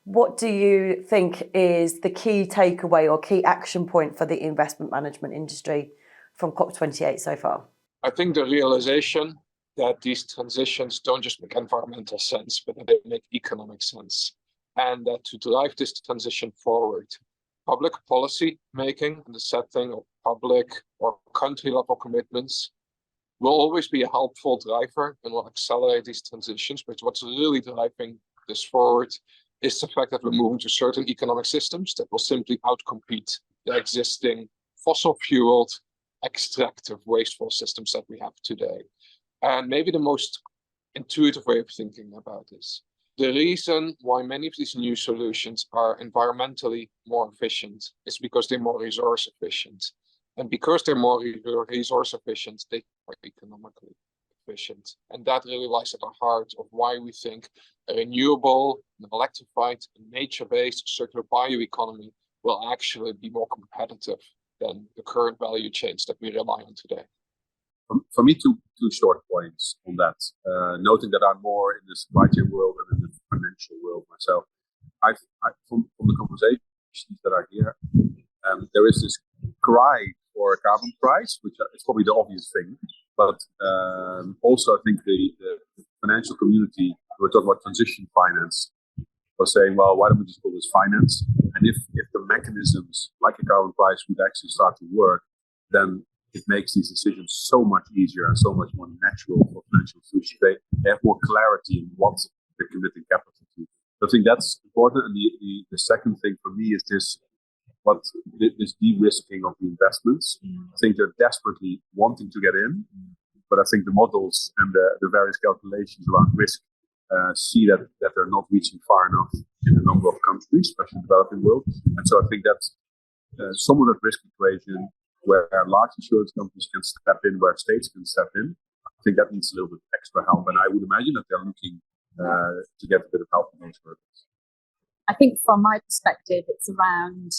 What do you think is the key takeaway or key action point for the investment management industry from COP28 so far? I think the realization that these transitions don't just make environmental sense, but that they make economic sense. And that to drive this transition forward, public policy making and the setting of public or country level commitments will always be a helpful driver and will accelerate these transitions. But what's really driving this forward is the fact that we're moving to certain economic systems that will simply outcompete the existing fossil fueled, extractive, wasteful systems that we have today. And maybe the most intuitive way of thinking about this, the reason why many of these new solutions are environmentally more efficient is because they're more resource efficient. And because they're more resource efficient, they are economically efficient. And that really lies at the heart of why we think a renewable, electrified, nature-based circular bioeconomy will actually be more competitive than the current value chains that we rely on today. For me, two short points on that. Noting that I'm more in the supply chain world than in the financial world myself. From the conversations that I hear, there is this cry for a carbon price, which is probably the obvious thing. But also, I think the financial community, we're talking about transition finance, was saying, well, why don't we just call this finance? And if the mechanisms like a carbon price would actually start to work, then it makes these decisions so much easier and so much more natural for financial institutions. They have more clarity in what they're committing capital to. So I think that's important. And the second thing for me is this de-risking of the investments. I think they're desperately wanting to get in, but I think the models and the various calculations around risk see that they're not reaching far enough in a number of countries, especially in the developing world. And so I think that's some of that risk equation where large insurance companies can step in, where states can step in. I think that needs a little bit extra help. And I would imagine that they're looking to get a bit of help in those hurdles. I think from my perspective, it's around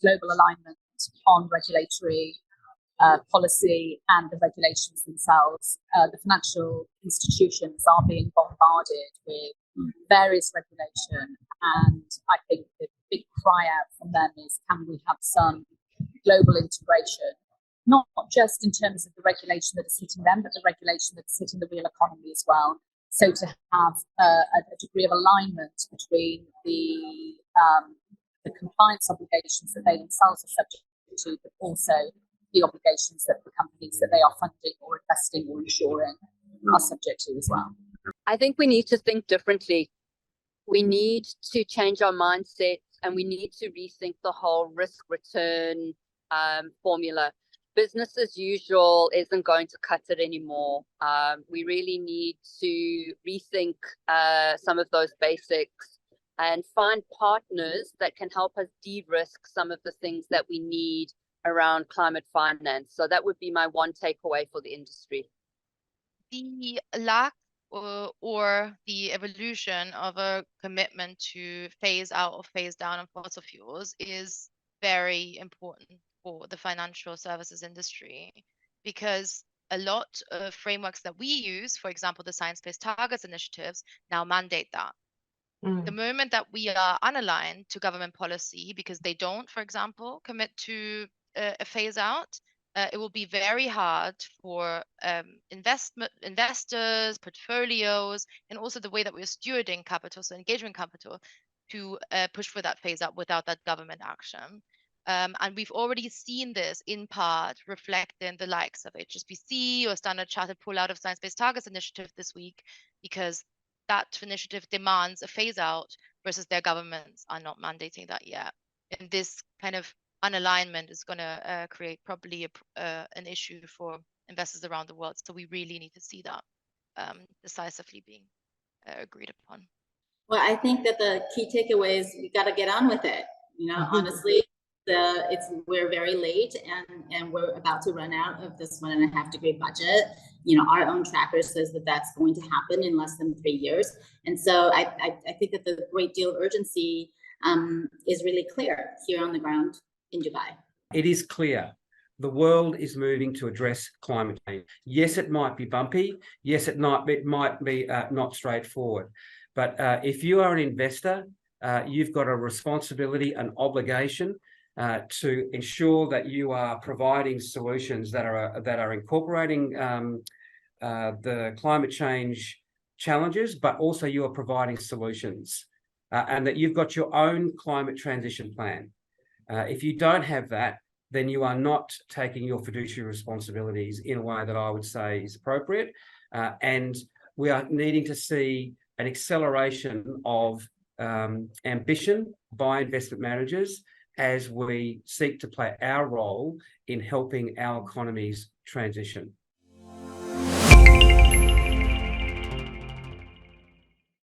global alignment on regulatory policy and the regulations themselves. The financial institutions are being bombarded with various regulation, and I think the big cry out from them is, can we have some global integration, not just in terms of the regulation that is hitting them, but the regulation that's hitting the real economy as well. So to have a degree of alignment between the compliance obligations that they themselves are subject to, but also the obligations that the companies that they are funding or investing or insuring are subject to as well. I think we need to think differently. We need to change our mindset, and we need to rethink the whole risk return formula. Business as usual isn't going to cut it anymore. We really need to rethink some of those basics and find partners that can help us de-risk some of the things that we need around climate finance. So that would be my one takeaway for the industry. The lack or the evolution of a commitment to phase out or phase down on fossil fuels is very important for the financial services industry, because a lot of frameworks that we use, for example, the Science-Based Targets initiatives, now mandate that. The moment that we are unaligned to government policy because they don't, for example, commit to a phase out, it will be very hard for investors, portfolios, and also the way that we're stewarding capital, so engagement capital, to push for that phase out without that government action. And we've already seen this in part reflected in the likes of HSBC or Standard Chartered pull out of Science-Based Targets initiative this week, because that initiative demands a phase out versus their governments are not mandating that yet. And this kind of unalignment is going to create probably an issue for investors around the world. So we really need to see that decisively being agreed upon. Well, I think that the key takeaway is we got to get on with it. Honestly, we're very late and we're about to run out of this 1.5 degree budget. Our own tracker says that that's going to happen in less than 3 years. And so I think that the great deal of urgency is really clear here on the ground in Dubai. It is clear. The world is moving to address climate change. Yes, it might be bumpy. Yes, it might be not straightforward. But if you are an investor, you've got a responsibility, an obligation to ensure that you are providing solutions that are incorporating the climate change challenges, but also you are providing solutions, and that you've got your own climate transition plan. If you don't have that, then you are not taking your fiduciary responsibilities in a way that I would say is appropriate. And we are needing to see an acceleration of ambition by investment managers as we seek to play our role in helping our economies transition.